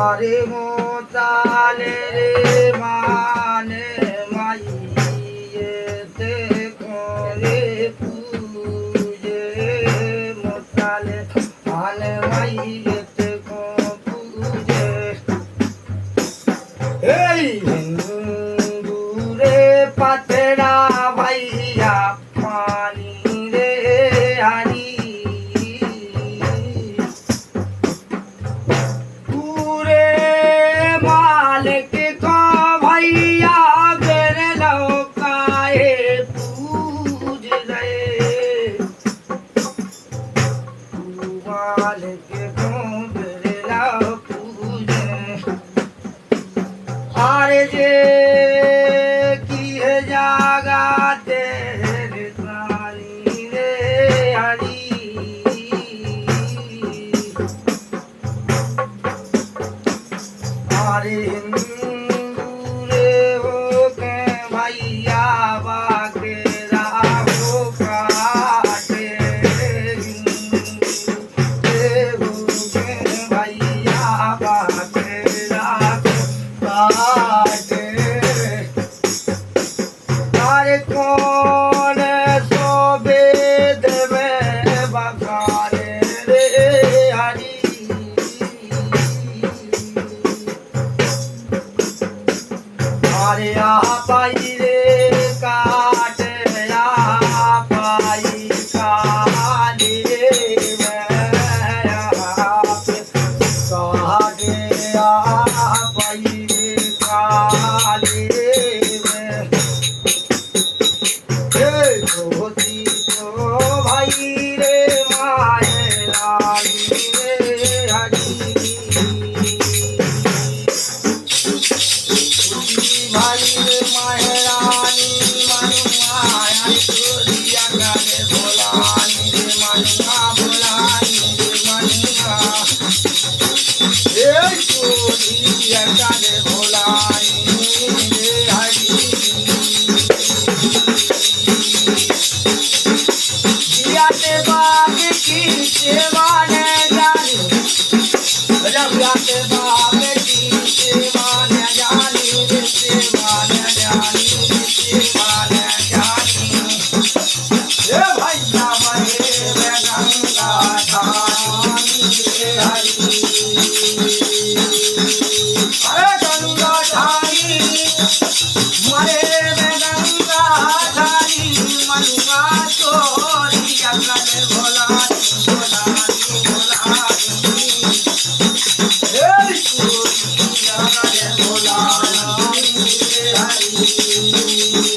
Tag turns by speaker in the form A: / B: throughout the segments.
A: আরে মোতালে রে মানে মাইয়েতে করে পূজে মোতালে মানে মাইয়েতে পূজে এই হিন্দুরে পাতড়া ভাইয়া পানি রে হারি আরে যে কি হে জাগাতে রানী রে হারি আরে হিন্দুরে হোকে ভাইয়া বাকে রাহো কাটে হিন্দুরে হোকে ভাইয়া বাকে রাহো কাটে আরে কোন সবে দেবে বাগানে রে হারি আরে আপাই রে কাটে আপাই কালি রে কাটে আপাই রে কালি রে ধোতি তো ভাই রে মায়ে লালি রে হারি ভাই রে মায়ে রানী মানুয়া তোরিয়া গানে ভোলানি রে মানুয়া ভোলানি রে মানুয়া এই তোরিয়া গানে ভোলানি রে হারি जियाते बाप की सेवा न जानी रबियाते बाप की सेवा न जानी रे सेवा न जानी रे सेवा न जानी ए भैया बहे में गंगा धानी रे हरि अरे गंगा धानी मरे में गंगा धानी मनुआ तोरिया गाने भोलानी भोलानी भोलानी हे तोरिया गाने भोलानी रे हरि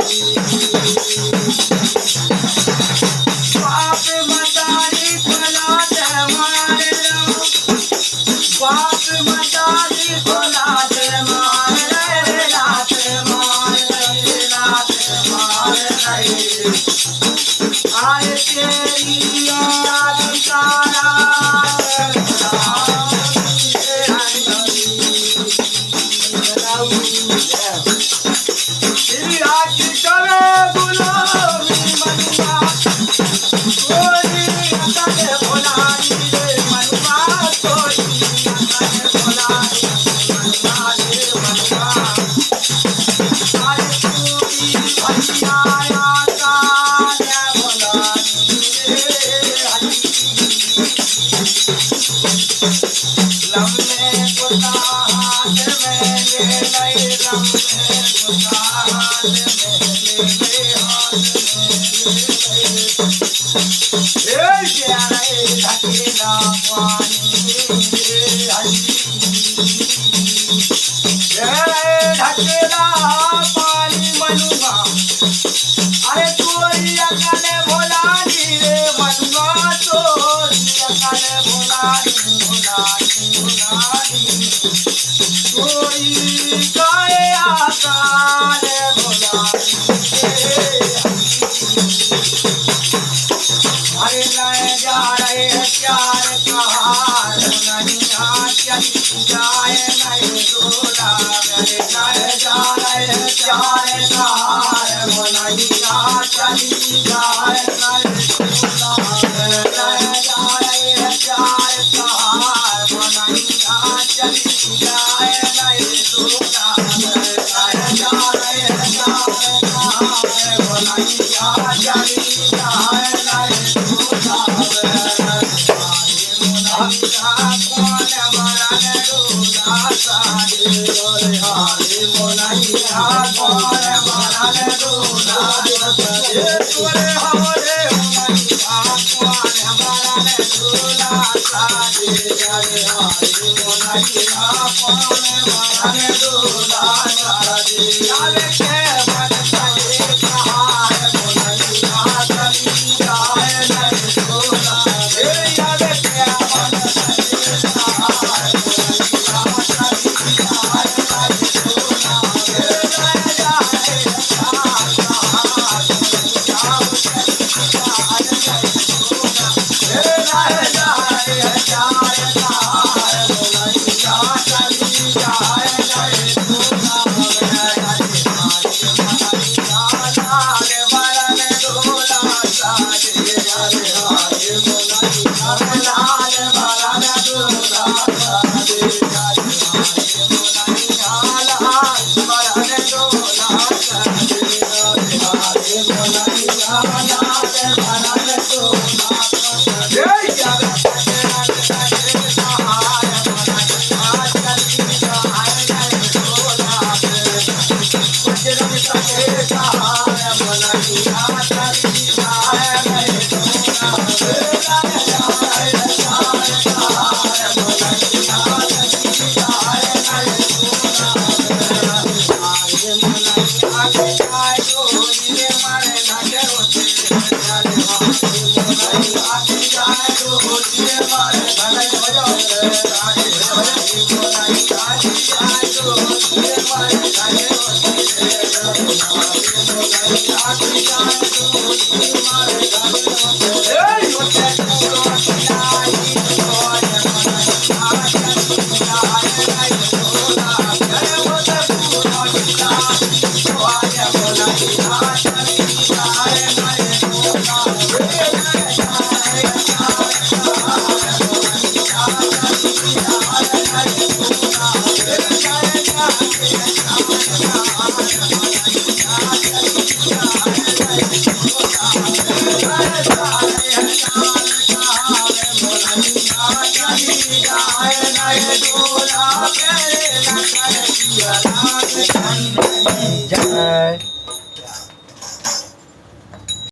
A: बाप मतारी फलाते मारे बाप मतारी फलाते मारे राते मारे आए तेरी याद सारा तेरी आज चले गुलामी मनुआ कोई अकल भोलानी रे मनुआ कोई अकल भोलानी मनुआ रे मनुआ आए तूरी भैया लम्बे गुदा हाथ में ले लई लम्बे गुदा हाथ में ले ले हाथ में ले प्यारे ढकेला पानी ढकेला पानी मनुआ अरे तोरी अकले भोलानी रे मनुआ तोरी अकले भोलानी भोलानी भोलानी कोई गाए आकाले भोलानी अरे नए जा रहे हैं प्यार का हार नहीं चली जाए नहीं डोला मेरे नए जा रहे हैं प्यार का हार नहीं चली जाए नहीं डोला मेरे नए जा रहे हैं प्यार का हार नहीं चली जाए नहीं दूल्हा जय जय जय बोलैया चली जाए नहीं दूल्हा कौन मरन दूल्हा साजी हरि बोलैया कौन मरन दूल्हा तोरे हमरे बोलैया कौन मरन दूल्हा साजी हरि बोलैया कौन मरन दूल्हा साजी यावे के मन सजे कहार बोलैया चली जाए नहीं दूल्हा यावे के मन सजे कहार बोलैया चली जाए नहीं दूल्हा जय जय जय